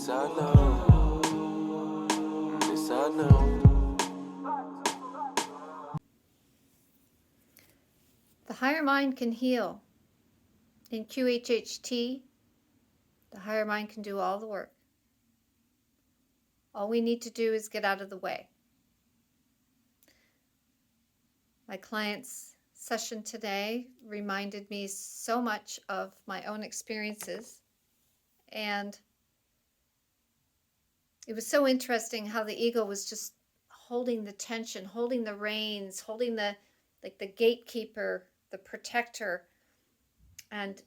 This I know. This I know. The higher mind can heal. In QHHT, the higher mind can do all the work. All we need to do is get out of the way. My client's session today reminded me so much of my own experiences, and it was so interesting how the ego was just holding the tension, holding the reins, holding the gatekeeper, the protector, and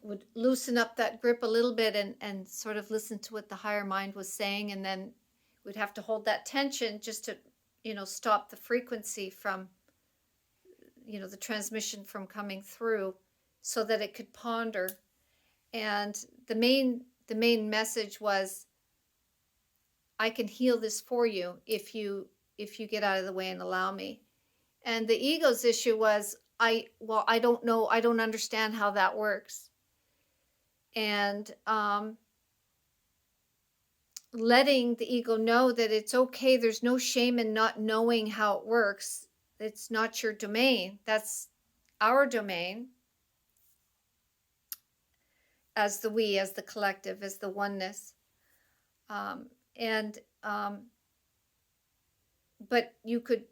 would loosen up that grip a little bit and sort of listen to what the higher mind was saying, and then we'd have to hold that tension just to stop the frequency from the transmission from coming through, so that it could ponder. And the main message was, I can heal this for you if you get out of the way and allow me. And the ego's issue was, I don't know, I don't understand how that works. And letting the ego know that it's okay, there's no shame in not knowing how it works. It's not your domain, that's our domain, as the we, as the collective, as the oneness. But you could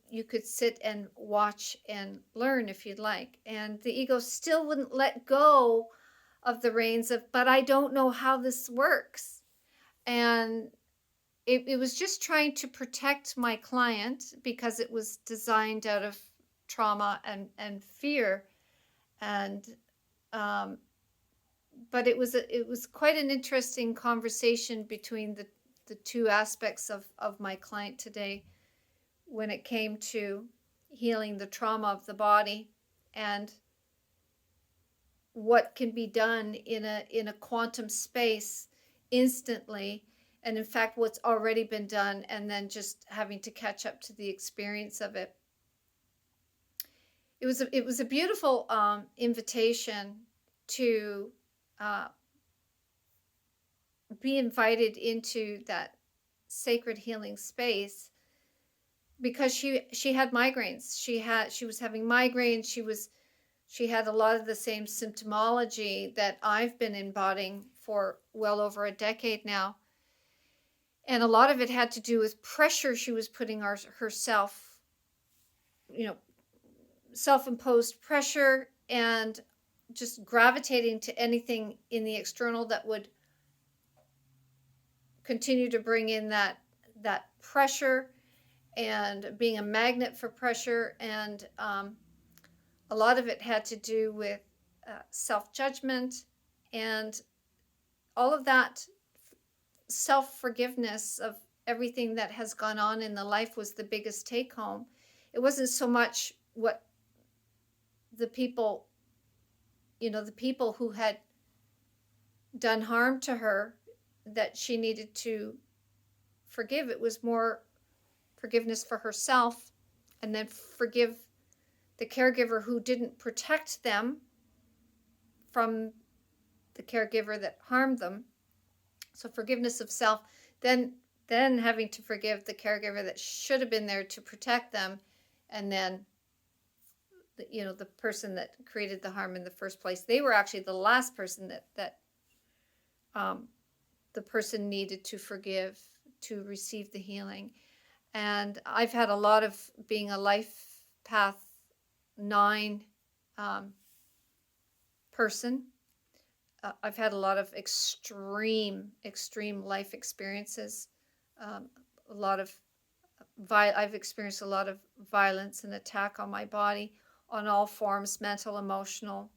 sit and watch and learn if you'd like. And the ego still wouldn't let go of the reins of, but I don't know how this works. And it was just trying to protect my client, because it was designed out of trauma and fear. And but it was quite an interesting conversation between the two aspects of my client today, when it came to healing the trauma of the body and what can be done in a quantum space instantly, and in fact what's already been done, and then just having to catch up to the experience of it. It was a beautiful invitation to be invited into that sacred healing space, because she had migraines. She was having migraines. She had a lot of the same symptomology that I've been embodying for well over a decade now. And a lot of it had to do with pressure she was putting herself, self-imposed pressure, and just gravitating to anything in the external that would continue to bring in that pressure, and being a magnet for pressure. And a lot of it had to do with self-judgment, and all of that self-forgiveness of everything that has gone on in the life was the biggest take-home. It wasn't so much what the people, the people who had done harm to her that she needed to forgive. It was more forgiveness for herself, and then forgive the caregiver who didn't protect them from the caregiver that harmed them. So forgiveness of self, then having to forgive the caregiver that should have been there to protect them, and then the person that created the harm in the first place. They were actually the last person that the person needed to forgive to receive the healing. And I've had a lot of, being a life path 9 person, I've had a lot of extreme life experiences. I've experienced a lot of violence and attack on my body, on all forms, mental, emotional.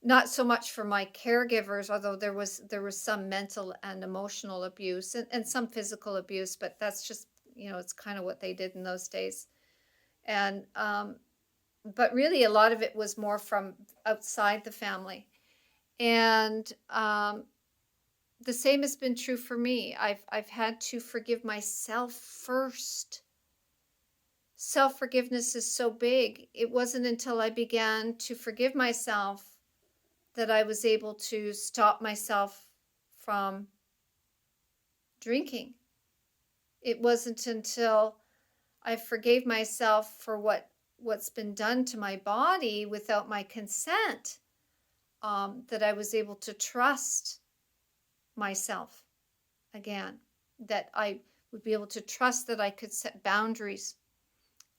Not so much for my caregivers, although there was some mental and emotional abuse, and some physical abuse, but that's just, it's kind of what they did in those days. And but really a lot of it was more from outside the family. And the same has been true for me. I've had to forgive myself first. Self-forgiveness is so big. It wasn't until I began to forgive myself that I was able to stop myself from drinking. It wasn't until I forgave myself for what's been done to my body without my consent, that I was able to trust myself again, that I would be able to trust that I could set boundaries,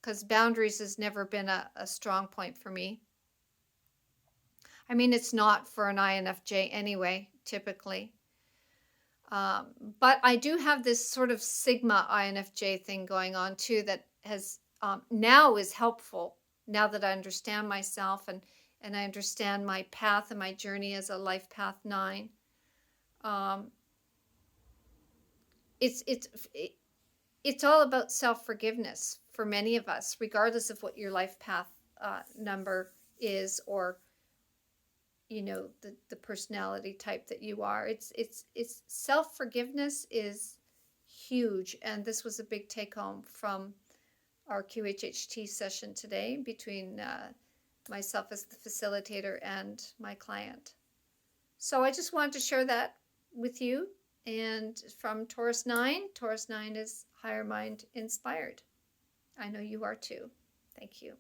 because boundaries has never been a strong point for me. I mean, it's not for an INFJ anyway, typically. But I do have this sort of Sigma INFJ thing going on too that has now is helpful now that I understand myself and I understand my path and my journey as a life path 9. Um, it's it's it's all about self-forgiveness for many of us, regardless of what your life path number is, or the personality type that you are. It's self-forgiveness is huge, and this was a big take home from our QHHT session today between myself as the facilitator and my client. So I just wanted to share that with you. And from Taurus 9 is higher mind inspired. I know you are too. Thank you.